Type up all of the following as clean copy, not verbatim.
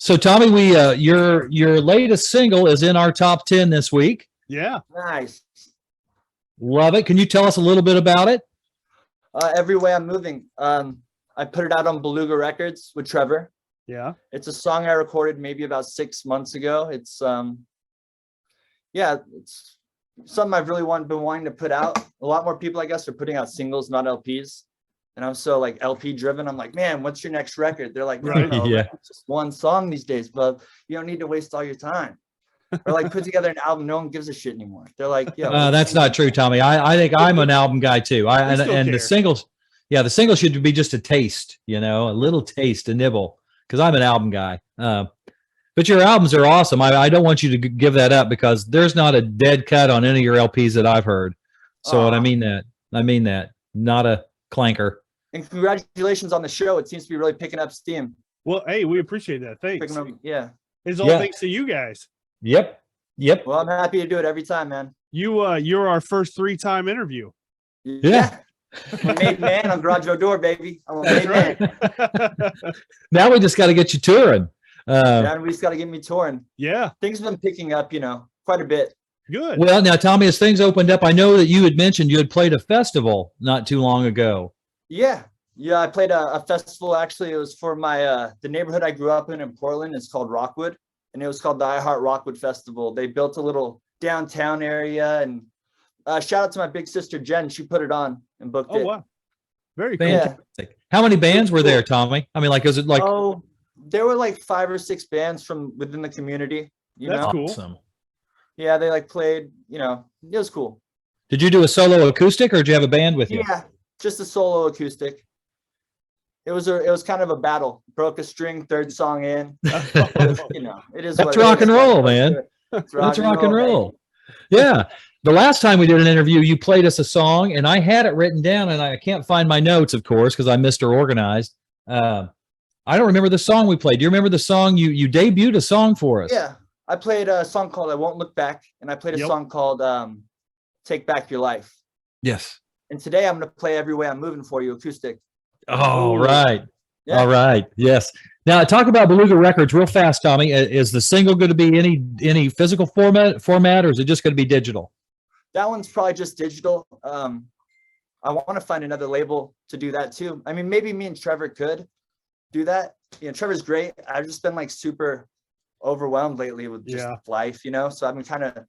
So Tommy, we your latest single is in our top 10 this week. Yeah. Nice. Love it. Can you tell us a little bit about it? Every Way I'm Moving. I put it out on Beluga Records with Trevor. Yeah. It's a song I recorded maybe about 6 months ago. It's it's something I've really been wanting to put out. A lot more people, I guess, are putting out singles, not LPs. And I'm so like LP driven. I'm like, man, what's your next record? They're like, no, Yeah. it's just one song these days, but you don't need to waste all your time. Or like put together an album, no one gives a shit anymore. They're like, yeah. That's not true, Tommy. I think I'm an album guy too. And care. the singles, the singles should be just a taste, a little taste, a nibble, because I'm an album guy. But your albums are awesome. I don't want you to give that up because there's not a dead cut on any of your LPs that I've heard. So and I mean that, not a clanker. And congratulations on the show. It seems to be really picking up steam. Well, hey, we appreciate that. Thanks. Yeah. It's all thanks to you guys. Yep. Well, I'm happy to do it every time, man. You're our first 3-time interview. Yeah. I'm a made man on Garage Door, baby. I'm a made man. Now we just got to get you touring. And we just got to get me touring. Yeah. Things have been picking up, quite a bit. Good. Well, now, Tommy, as things opened up, I know that you had mentioned you had played a festival not too long ago. Yeah. I played a festival. Actually, it was for my the neighborhood I grew up in Portland. It's called Rockwood, and it was called the I Heart Rockwood Festival. They built a little downtown area, and shout out to my big sister Jen. She put it on and booked it. Oh wow, very cool. Fantastic. How many bands were there, Tommy? I mean, is it like? Oh, there were like 5 or 6 bands from within the community. That's cool. Awesome. Yeah, they played. It was cool. Did you do a solo acoustic, or did you have a band with you? Yeah, just a solo acoustic. It was kind of a battle. Broke a string, third song in. It is. That's rock and roll, man. That's rock and roll. Yeah. The last time we did an interview, you played us a song, and I had it written down, and I can't find my notes, of course, because I'm Mr. Organized. I don't remember the song we played. Do you remember the song you debuted a song for us? Yeah, I played a song called "I Won't Look Back," and I played a song called "Take Back Your Life." Yes. And today I'm going to play "Every Way I'm Moving" for you, acoustic. All right. Yeah. All right. Yes. Now talk about Beluga Records real fast, Tommy. Is the single going to be any physical format, or is it just going to be digital? That one's probably just digital. I want to find another label to do that too. I mean, maybe me and Trevor could do that. Trevor's great. I've just been like super overwhelmed lately with just life, so I've been kind of.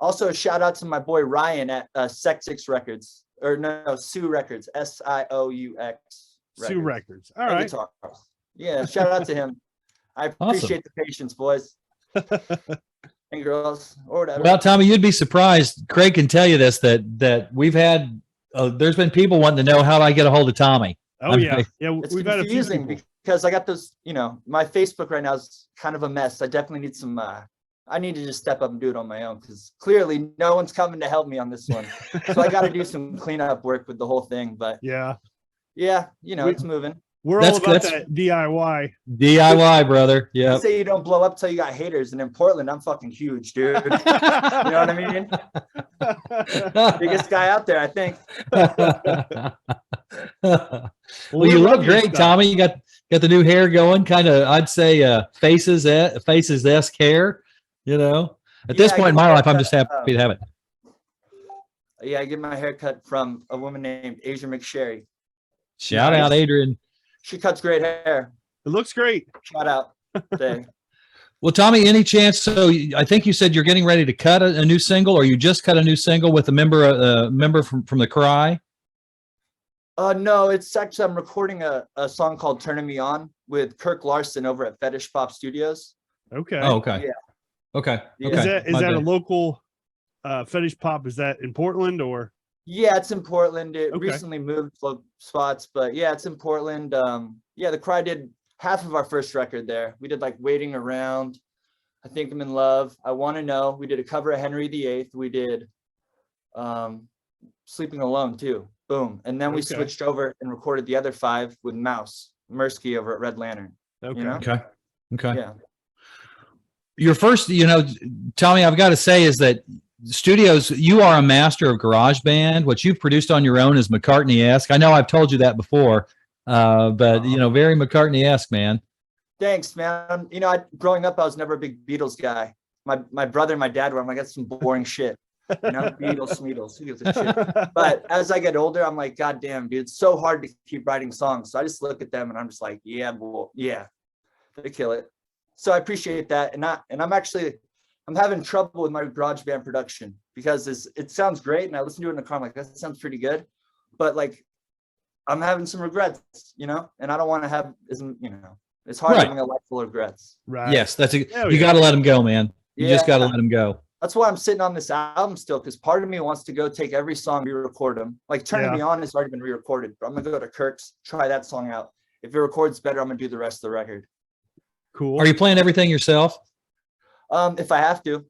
Also, a shout out to my boy Ryan at Sectix Records, or no, Sioux Records, SIOUX. Sioux Records. All right. Yeah, shout out to him. I appreciate the patience, boys and girls, or whatever. Well, Tommy, you'd be surprised. Craig can tell you this, that we've had, there's been people wanting to know, how do I get a hold of Tommy? Oh, yeah. It's we've had a few confusing because I got those, my Facebook right now is kind of a mess. I definitely need some, I need to just step up and do it on my own because clearly no one's coming to help me on this one. So I got to do some cleanup work with the whole thing. But yeah, it's moving. We're all about that DIY. DIY, brother. Yeah. Say you don't blow up till you got haters, and in Portland, I'm fucking huge, dude. You know what I mean? Biggest guy out there, I think. Well, you look great, Tommy. You got the new hair going, kind of. I'd say faces-esque hair. At this point in my life, I'm just happy to have it. Yeah, I get my hair cut from a woman named Asia McSherry. Shout out, Adrian. She cuts great hair. It looks great. Shout out. Well, Tommy, any chance? So I think you said you're getting ready to cut a new single, or you just cut a new single with a member from the Cry? No, it's actually, I'm recording a song called Turning Me On with Kirk Larson over at Fetish Pop Studios. Okay. Oh, okay. Yeah. Okay. Is that a local Fetish Pop? Is that in Portland or? Yeah, it's in Portland. It recently moved spots, but yeah, it's in Portland. The Cry did half of our first record there. We did like Waiting Around, I Think I'm in Love, I Want to Know. We did a cover of Henry VIII. We did Sleeping Alone too. Boom. And then we switched over and recorded the other 5 with Mouse Mursky over at Red Lantern. Okay. Yeah. Your first, Tommy, I've got to say is that studios, you are a master of GarageBand. What you've produced on your own is McCartney-esque. I know I've told you that before, but very McCartney-esque, man. Thanks, man. You know, growing up, I was never a big Beatles guy. My brother and my dad were. I'm like, that's some boring shit. You know, Beatles, Smeatles, who gives a shit? But as I get older, I'm like, God damn, dude, it's so hard to keep writing songs. So I just look at them and I'm just like, yeah, well, yeah, they kill it. So I appreciate that. And I'm having trouble with my GarageBand production because it sounds great. And I listen to it in the car. I'm like, that sounds pretty good. But like, I'm having some regrets, you know, and I don't want to have, it's hard Right. having a life full of regrets. Right. Yes, Yeah, you got to let them go, man. You just got to let them go. That's why I'm sitting on this album still, because part of me wants to go take every song, re-record them. Like Turning Me On has already been re-recorded, but I'm gonna go to Kirk's, try that song out. If it records better, I'm gonna do the rest of the record. Cool. Are you playing everything yourself? If I have to,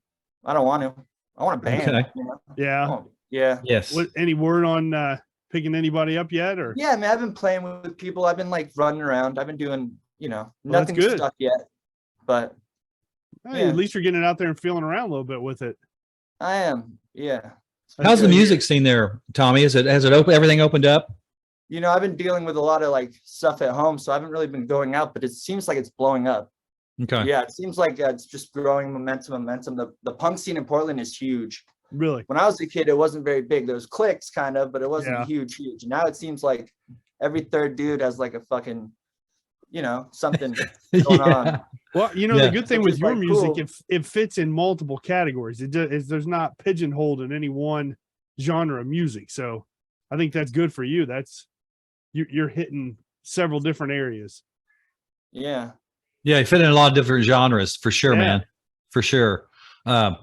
I don't want to. I want a band. Okay. You know? Yeah. Yeah. Yes. Any word on picking anybody up yet? Or Yeah, man, I've been playing with people. I've been like running around. I've been doing, that's nothing good. stuck yet. But hey, at least you're getting out there and feeling around a little bit with it. I am. Yeah. How's the good. music scene there, Tommy? Has it everything opened up? I've been dealing with a lot of like stuff at home, so I haven't really been going out, but it seems like it's blowing up. Okay. Yeah, it seems like it's just growing momentum. The punk scene in Portland is huge. Really? When I was a kid, it wasn't very big. There was cliques kind of, but it wasn't Yeah. huge. Now it seems like every third dude has like a fucking, something going on. Well, Yeah. the good thing Which with is, your like, music, cool. it fits in multiple categories. There's not pigeonholed in any one genre of music. So I think that's good for you. You're hitting several different areas. Yeah. Yeah, you fit in a lot of different genres for sure, Yeah. man. For sure. Well,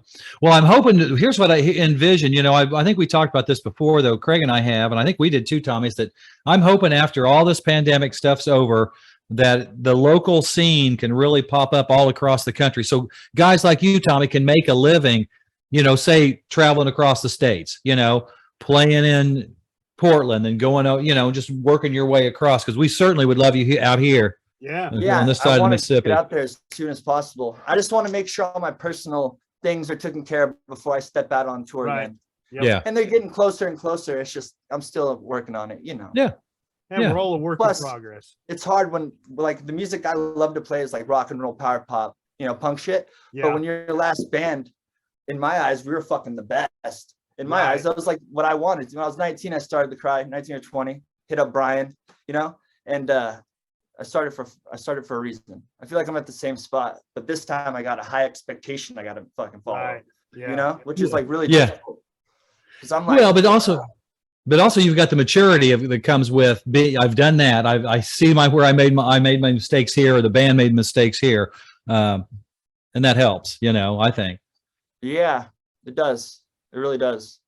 I'm hoping. Here's what I envision. I think we talked about this before, though. Craig and I have, and I think we did too, Tommy. Is that I'm hoping after all this pandemic stuff's over, that the local scene can really pop up all across the country. So guys like you, Tommy, can make a living. Say traveling across the states. Playing in Portland and going out. Just working your way across, because we certainly would love you out here. Yeah. Yeah. On this I side of the want to Mississippi. get out there as soon as possible. I just want to make sure all my personal things are taken care of before I step out on tour Right. again. Yep. Yeah. And they're getting closer and closer. It's just, I'm still working on it, Yeah. Yeah, Yeah. we're all a work Plus, in progress. It's hard when like the music I love to play is like rock and roll, power pop, punk shit. But Yeah. when you're your last band, in my eyes, we were fucking the best. In my Right. eyes, that was like what I wanted. When I was 19, I started The Cry, 19 or 20, hit up Brian, and I started for a reason. I feel like I'm at the same spot, but this time I got a high expectation I got to fucking follow, Right. Yeah. which is like really Yeah. difficult. Because I'm like, Well, but also you've got the maturity that comes with I've done that. I see where I made my mistakes here, or the band made mistakes here, and that helps. I think. yeah, it does. It really does.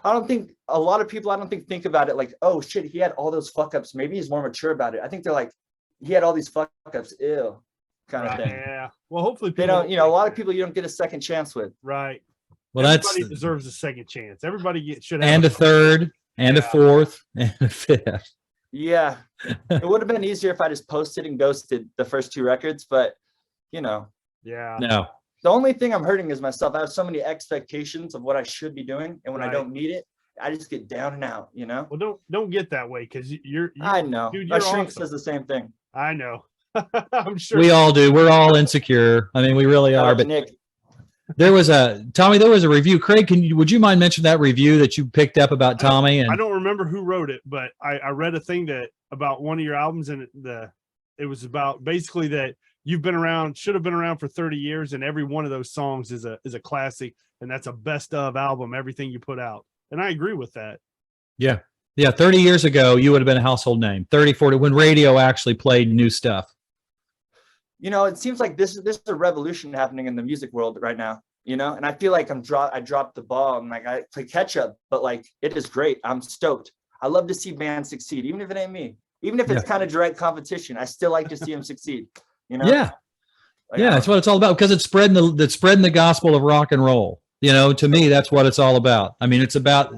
I don't think a lot of people, think about it like, oh shit, he had all those fuck ups. Maybe he's more mature about it. I think they're like, he had all these fuck ups, ew, kind of thing. Yeah. Well, hopefully They don't, a lot of people you don't get a second chance with. Right. Well, Everybody deserves a second chance. Everybody should have and a third, and a Yeah. fourth, and a fifth. Yeah. It would have been easier if I just posted and ghosted the first two records, but Yeah. No. the only thing I'm hurting is myself. I have so many expectations of what I should be doing. And when I Right. don't meet it, I just get down and out, Well, don't get that way, because I know. dude, My you're shrink awesome. says the same thing. I know. I'm sure. We all do. We're all insecure. I mean, we really are. But Nick, there was a review. Craig, would you mind mentioning that review that you picked up about Tommy? I And don't remember who wrote it, but I read a thing about one of your albums, and it was about basically that you've been around, should have been around for 30 years, and every one of those songs is a classic, and that's a best of album, everything you put out. And I agree with that. yeah, 30 years ago, you would have been a household name. 30, 40, when radio actually played new stuff. it seems like this is a revolution happening in the music world right now, and I feel like I dropped the ball and like I play catch up, but like it is great. I'm stoked. I love to see bands succeed, even if it ain't me, even if it's kind of direct competition. I still like to see them succeed, Yeah. Like, Yeah, that's what it's all about, because it's spreading the gospel of rock and roll. To me, that's what it's all about. I mean,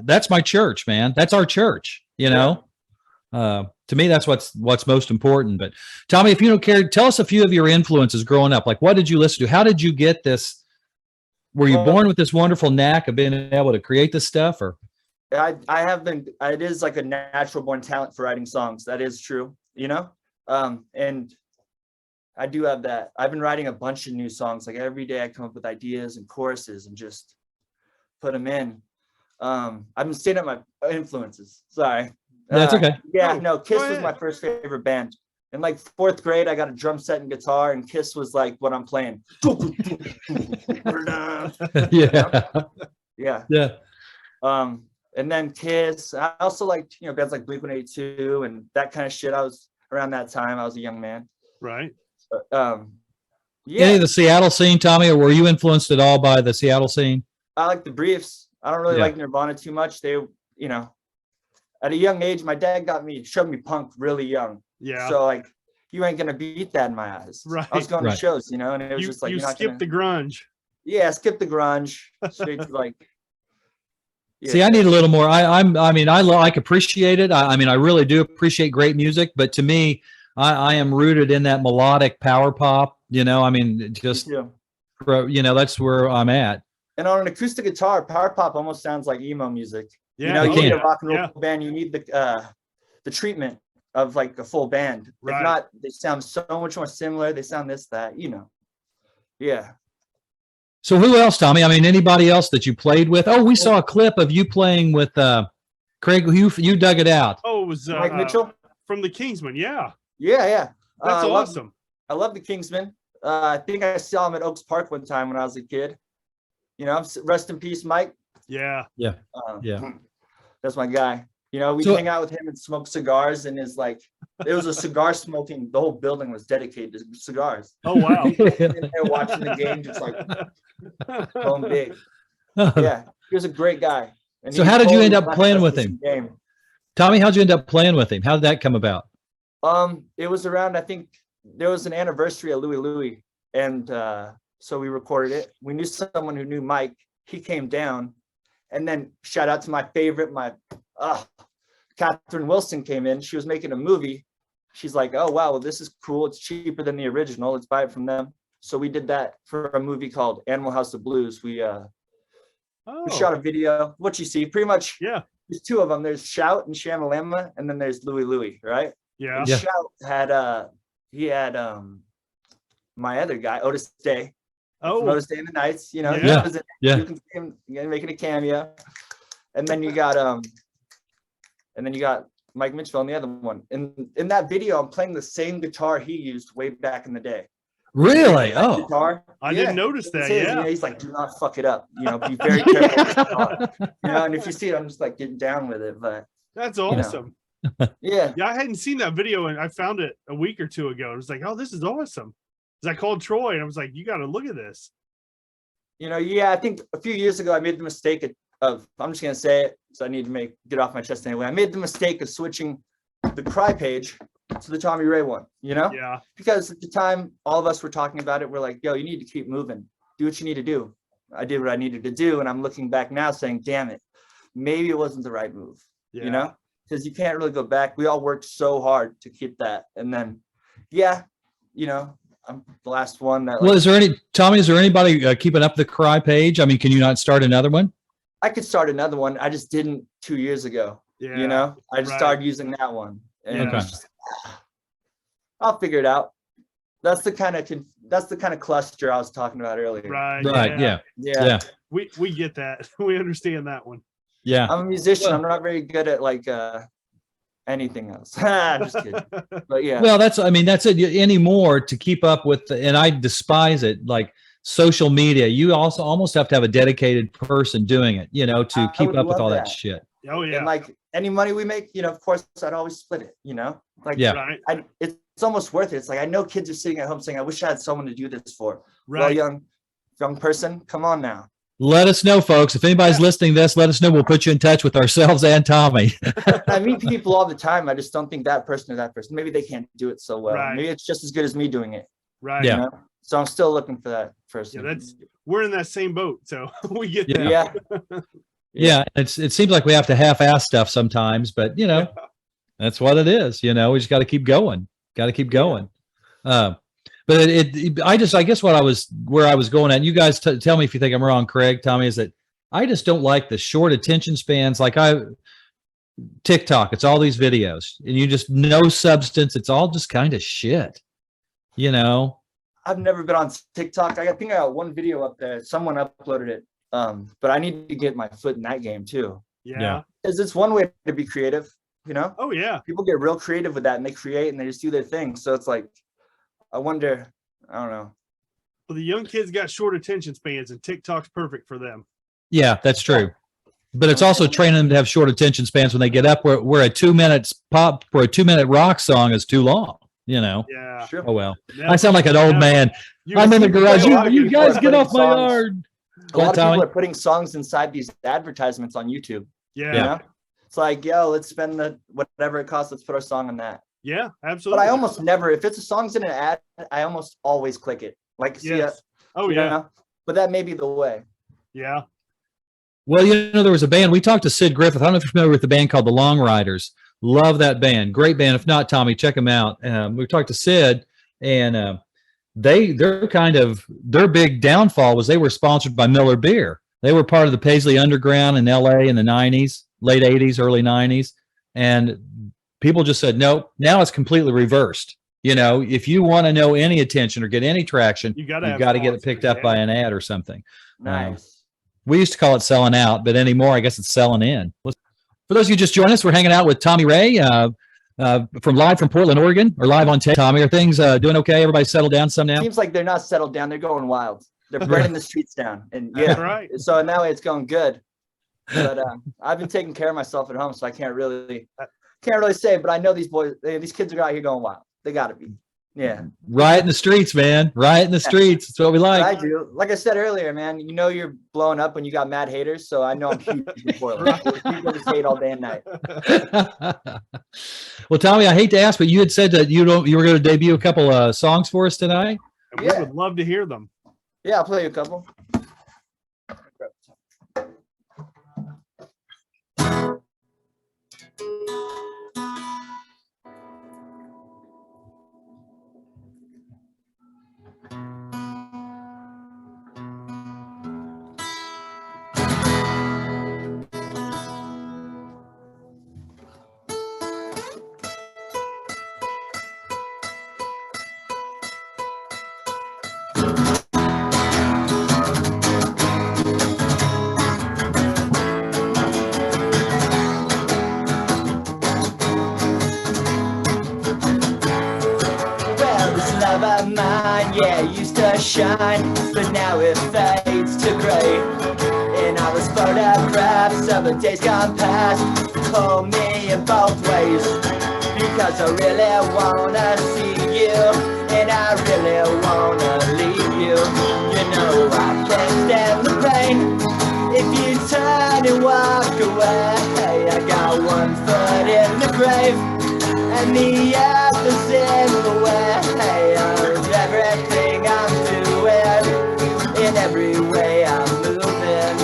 that's my church, man. That's our church, to me, that's what's most important. But Tommy, if you don't care, tell us a few of your influences growing up. Like, what did you listen to? How did you get this? Were you born with this wonderful knack of being able to create this stuff, or? I have been, it is like a natural born talent for writing songs. That is true, and I do have that. I've been writing a bunch of new songs. Like every day I come up with ideas and choruses and just put them in. I've been staying at my influences. Sorry. That's okay. Yeah, No, no, Kiss go was my ahead. first favorite band. In like 4th grade, I got a drum set and guitar, and Kiss was like what I'm playing. Yeah. Yeah. Yeah. And then Kiss. I also liked, bands like Blink-182 and that kind of shit. I was around that time. I was a young man. Right. But, Any yeah, of the Seattle scene, Tommy, or were you influenced at all by the Seattle scene? I like the Briefs. I don't really Yeah. like Nirvana too much. They, at a young age, my dad showed me punk really young. Yeah. So like, you ain't gonna beat that in my eyes. I was Right. going Right. to shows, and it was You just like you you're not skipped gonna, the grunge. yeah, skip the grunge, straight to like. See, I need a little more. I appreciate it. I mean, I really do appreciate great music, but to me, I am rooted in that melodic power pop. I mean, Me just too. that's where I'm at. And on an acoustic guitar, power pop almost sounds like emo music. Yeah. You it need can. a rock and roll Yeah. band. You need the treatment of like a full band. Right. If not, they sound so much more similar. They sound this, that, Yeah. So who else, Tommy? I mean, anybody else that you played with? Oh, we saw a clip of you playing with Craig. You dug it out. Oh, it was Mike Mitchell. from the Kingsmen. Yeah. Yeah. That's I love- awesome. I love the Kingsmen. I think I saw him at Oaks Park one time when I was a kid. Rest in peace, Mike. Yeah. Yeah. That's my guy. We So- hang out with him and smoke cigars, and it was a cigar smoking. The whole building was dedicated to cigars. Oh wow. In there watching the game, just like going big. Yeah, he was a great guy. And So he how did you totally end up left playing us with this him? Game. Tommy, how'd you end up playing with him? How did that come about? It was around, I think there was an anniversary of Louie Louie, and so we recorded it. We knew someone who knew Mike. He came down, and then shout out to my favorite, Catherine Wilson came in. She was making a movie. She's like, oh wow, well, this is cool. It's cheaper than the original. Let's buy it from them. So we did that for a movie called Animal House of Blues. We shot a video. What you see, pretty much. Yeah. There's 2 of them. There's Shout and Shamalama, and then there's Louie Louie, right? Yeah. And Yeah. Shout had my other guy, Otis Day. From Oh. Otis Day and the Nights, he Yeah. was in- Yeah. you can see him making a cameo. And then you got Mike Mitchell on the other one. And in that video, I'm playing the same guitar he used way back in the day. Really? That Oh. guitar. I Yeah, didn't notice it's that. his, Yeah. he's like, do not fuck it up. Be very careful. with the guitar. And if you see it, I'm just like getting down with it. But That's awesome. yeah, Yeah, I hadn't seen that video and I found it a week or 2 ago. I was like, oh, this is awesome. 'Cause I called Troy and I was like, you got to look at this. I think a few years ago I made the mistake of I'm just gonna say it, so I need to get off my chest anyway. I made the mistake of switching the Cry page to the Tommy Ray one, Yeah. because at the time all of us were talking about it. We're like, yo, you need to keep moving, do what you need to do. I did what I needed to do, and I'm looking back now saying, damn it, maybe it wasn't the right move, Yeah. because you can't really go back. We all worked so hard to keep that, and then I'm the last one that Well, is there anybody keeping up the Cry page? I mean, can you not start another one? I could start another one. I just didn't 2 years ago. Yeah. I just right. started using that one, and Okay. it's just, I'll figure it out. That's the kind of cluster I was talking about earlier. Right. Right. Yeah. Yeah. We get that. We understand that one. Yeah. I'm a musician. I'm not very good at like anything else. I'm just kidding. But yeah. Well, that's it. Anymore to keep up with, and I despise it, like social media. You also almost have to have a dedicated person doing it, to I keep would up with love all that that. shit. Oh yeah. And like any money we make, of course, I'd always split it. Like Yeah. Right. it's almost worth it. It's like I know kids are sitting at home saying, "I wish I had someone to do this for." Well, Right. young person, come on now. Let us know, folks. If anybody's listening to this, let us know. We'll put you in touch with ourselves and Tommy. I meet people all the time. I just don't think that person or that person. Maybe they can't do it so well. Right. Maybe it's just as good as me doing it. Right. Yeah. So I'm still looking for that person. Yeah, we're in that same boat, so we get Yeah. that. Yeah. It seems like we have to half-ass stuff sometimes, but that's what it is. We just got to keep going. But I guess where I was going at, you guys tell me if you think I'm wrong, Craig, Tommy, is that I just don't like the short attention spans. Like TikTok, it's all these videos and you just no substance. It's all just kind of shit. you know. I've never been on TikTok. I think I got one video up there. Someone uploaded it. But I need to get my foot in that game too. Yeah. Because it's one way to be creative, you know? Oh yeah. People get real creative with that and they create and they just do their thing. So it's like, I wonder, I don't know. Well, the young kids got short attention spans, and TikTok's perfect for them. Yeah, that's true. But it's also training them to have short attention spans when they get up where a 2 minutes pop for a 2 minute rock song is too long, you know. Yeah. Sure. Oh well. Now- I sound like an old now- man. you- I'm in the garage. a lot of You people guys are get putting off my songs- yard. A lot What, of Tommy? people are putting songs inside these advertisements on YouTube. Yeah. You Yeah. know? It's like, yo, let's spend the whatever it costs. Let's put our song on that. But Absolutely. I almost never, if it's a song's in an ad, I almost always click it. Like, see Yes. it, Oh you yeah. know? But that may be the way. Yeah. Well, you know, there was a band. We talked to Sid Griffith. I don't know if you're familiar with the band called the Long Riders. Love that band. Great band. If not, Tommy, check them out. We talked to Sid, and their big downfall was they were sponsored by Miller Beer. They were part of the Paisley Underground in LA in the 90s, late 80s, early 90s. And people just said, nope, now it's completely reversed. You know, if you want to know any attention or get any traction, You you gotta have got to get it sponsors, picked up yeah. by an ad or something. Nice. We used to call it selling out, but anymore, I guess it's selling in. For those of you just joining us, we're hanging out with Tommy Ray from live from Portland, Oregon, or live on tape. Tommy, are things doing okay? Everybody settled down some now? Seems like they're not settled down. They're going wild. They're burning the streets down. And That's yeah, right. so in that way it's going good. But I've been taking care of myself at home, so I can't really say. But I know these boys, these kids are out here going wild. They got to be. Yeah, Right in the streets, man. Right in the streets. That's what we I like. do. Like I said earlier, man. You know you're blowing up when you got mad haters. So I know I'm huge in Portland. People just hate all day and night. Well, Tommy, I hate to ask, but you had said that you were going to debut a couple songs for us tonight. And Yeah. we would love to hear them. Yeah, I'll play you a couple. Well, this love of mine, yeah, used to shine, but now it fades to gray. And all those photographs of the days gone past pull me in both ways. Because I really wanna see you, and I really wanna leave you. You know I can't stand the pain if you turn and walk away. I got one foot in the grave and the other's in the way of everything I'm doing, in every way I'm moving.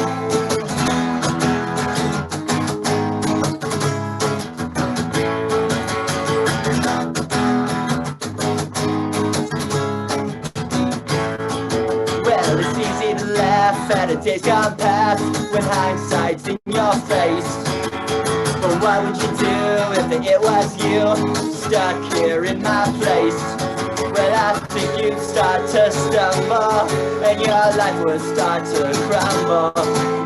Well, it's easy to laugh at a days gone past when hindsight's in your face. But what would you do if it was you stuck here in my place? Well, I think you'd start to stumble and your life would start to crumble.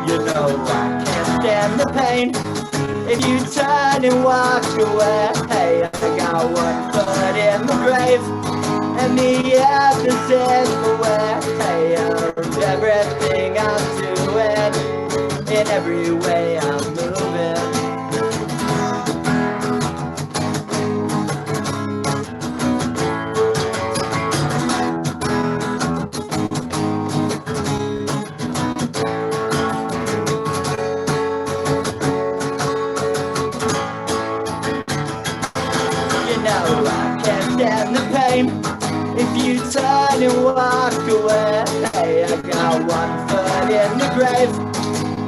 You know I can't stand the pain if you turn and walk away. I got one foot in the grave and the other's in the way of everything I'm doing, in every way I'm moving. You know I can't stand the pain if you turn and walk away. I got one foot in the grave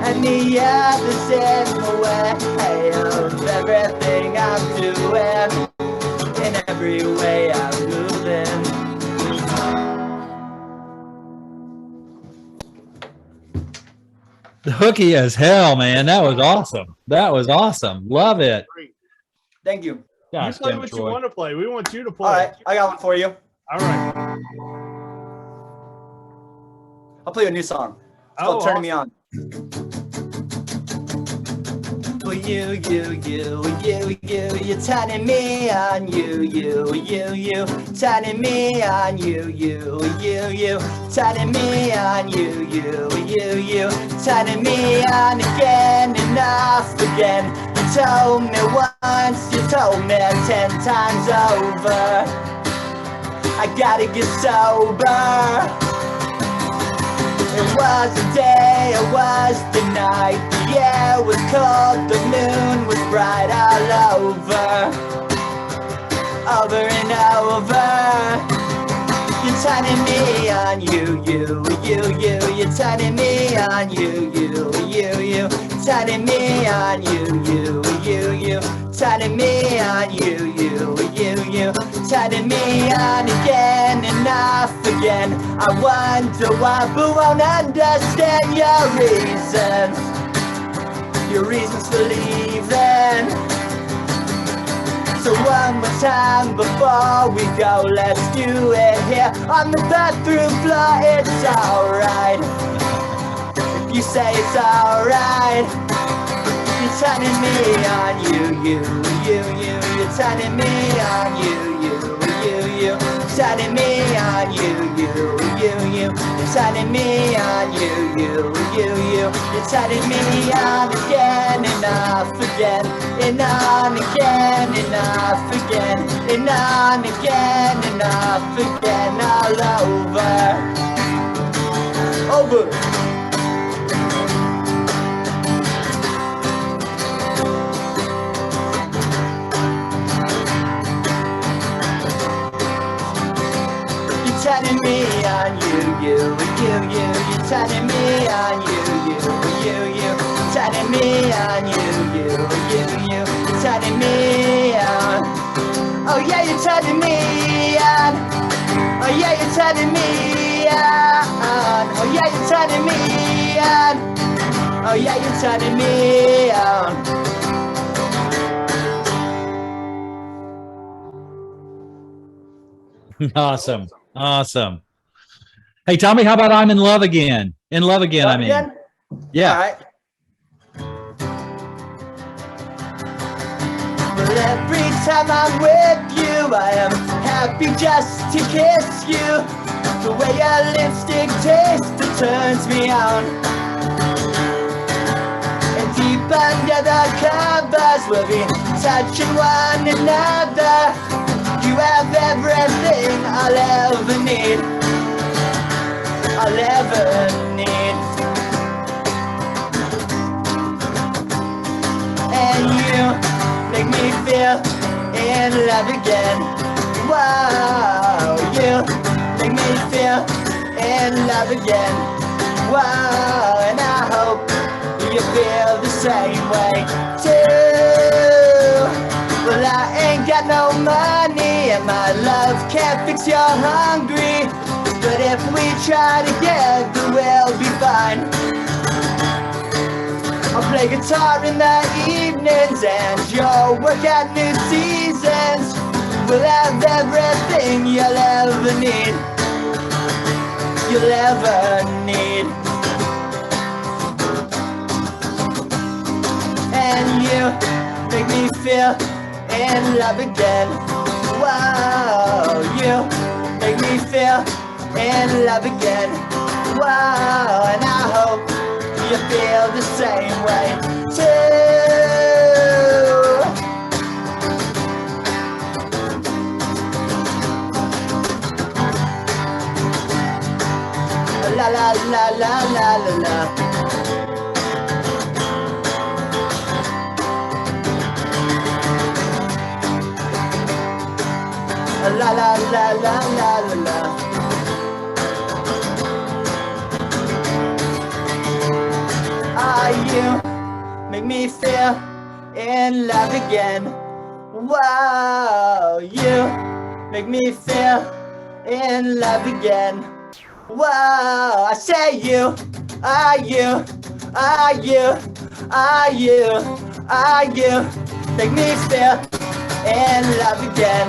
and the other's in the way of everything I'm doing, in every way I'm moving. Hooky as hell, man. That was awesome. That was awesome. Love it. Thank you. You Gosh, play damn, what you Troy. want to play. We want you to play. All right, I got one for you. All right. I'll play you a new song. It's called Turning Me On. For you, you're turning me on, you, turning me on, you, turning me on, you, turning me on again and off again. You told me once, you told me 10 times over, I gotta get sober. It was the day, it was the night. The air was cold, the moon was bright all over. Over and over. You're turning me on, you. You're turning me on, you. Turning me on, you. Turning me on, you. Turning me on again and off again. I wonder why, but won't understand your reasons for leaving. So one more time before we go, let's do it here on the bathroom floor. It's alright if you say it's alright. You're turning me on, you. You're turning me on, you. Turning me on, you. You're turning me on, you. You're turning me on again and off again, and on again and off again, and on again and off again, all over. Turning me on, you. You're turning me on, you. Turning me on, you. Turning me on. Oh yeah, you're turning me on. Oh yeah, you're turning me on. Oh yeah, you're turning me on. Oh yeah, you're turning me on. Awesome. Hey, Tommy, how about I'm in love again? In love again, I mean. Yeah. All right. Well, every time I'm with you, I am happy just to kiss you. The way your lipstick tastes, it turns me on. And deep under the covers, we'll be touching one another. You have everything I'll ever need. I'll ever need. And you make me feel in love again. Wow, you make me feel in love again. Wow, and I hope you feel the same way too. Well, I ain't got no money and my love can't fix your hungry, but if we try together, we'll be fine. I'll play guitar in the evenings and you'll work at New Seasons. We'll have everything you'll ever need. You'll ever need. And you make me feel in love again. Wow, you make me feel in love again. Wow, and I hope you feel the same way too. La la la la la la la. La la la la la la la. You make me feel in love again. Wow, you make me feel in love again. Wow, I say you, you make me feel in love again.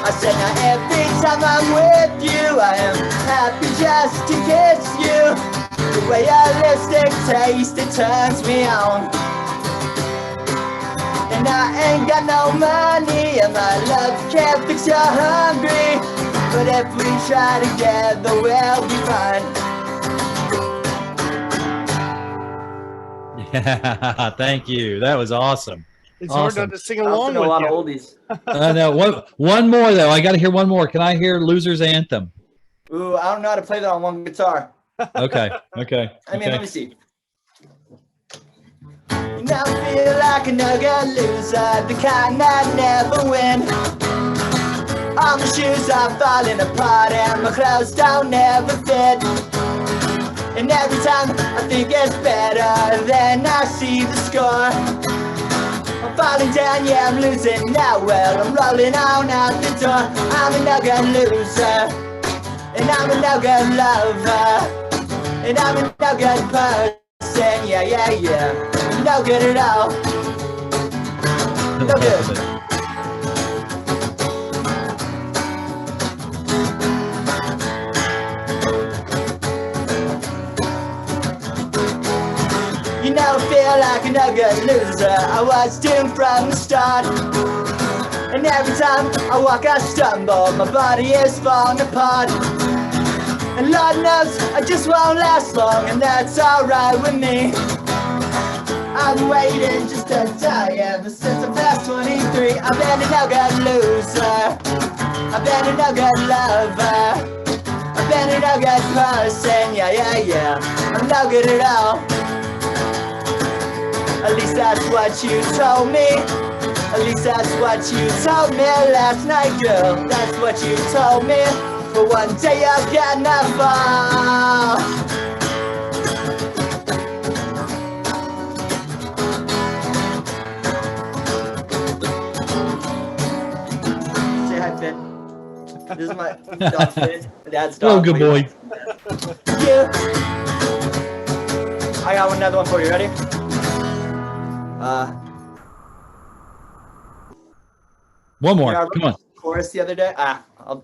I said now every time I'm with you, I am happy just to kiss you. The way your lipstick tastes, it turns me on. And I ain't got no money, and my love can't fix your hungry. But if we try together, we'll be fine. Yeah, thank you. That was awesome. It's hard Awesome. not to sing I also along know a lot with of you. oldies. No, one more though. I got to hear one more. Can I hear Loser's Anthem? Ooh, I don't know how to play that on one guitar. Okay. Okay. I mean, okay. let me see. You now feel like another loser, the kind that never win. All my shoes are falling apart and my clothes don't ever fit. And every time I think it's better, then I see the score. I'm falling down, yeah, I'm losing now. Well, I'm rolling on out the door. I'm another loser, and I'm another lover, and I'm another person. Yeah, yeah, yeah. No good at all. No good. You never feel like another loser. I was doomed from the start. And every time I walk, I stumble. My body is falling apart. And Lord knows I just won't last long, and that's alright with me. I'm waiting just to die ever since I'm past 23. I've been another loser. I've been another lover. I've been another person. Yeah, yeah, yeah. I'm no good at all. At least that's what you told me. At least that's what you told me last night, girl. That's what you told me. But one day you're gonna fall. Say hi, Finn. This is my dog, Finn. My dad's dog. Oh, good boy. You. I got another one for you. Ready? One more. I wrote Come on. the chorus the other day. I'll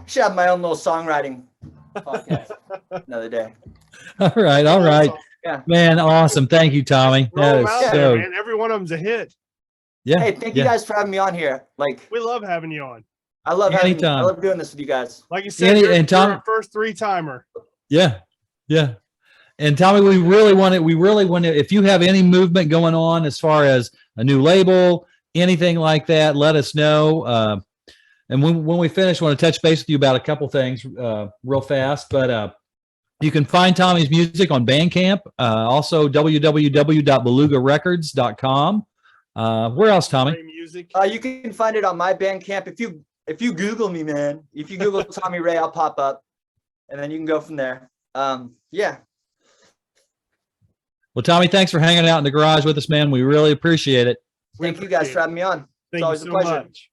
should have my own little songwriting podcast another day. All right. All right. Yeah. Man, awesome. Thank you, Tommy. Roll That 'em is out so there, man. Every one of them's a hit. yeah. Hey, thank you yeah. guys for having me on here. Like, We love having you on. I love I Anytime. love doing this with you guys. Like you said, Any- you're, and Tom- you're our first three-timer. Yeah. Yeah. And Tommy, we really want to, if you have any movement going on as far as a new label, anything like that, let us know. And when we finish, I want to touch base with you about a couple things real fast. But you can find Tommy's music on Bandcamp, also www.belugarecords.com. Where else, Tommy? Great music. You can find it on my Bandcamp. If you Google me, man, if you Google Tommy Ray, I'll pop up, and then you can go from there. Yeah. Well, Tommy, thanks for hanging out in the garage with us, man. We really appreciate it. We Thank you guys appreciate for having me on. Thank always you a so pleasure. much.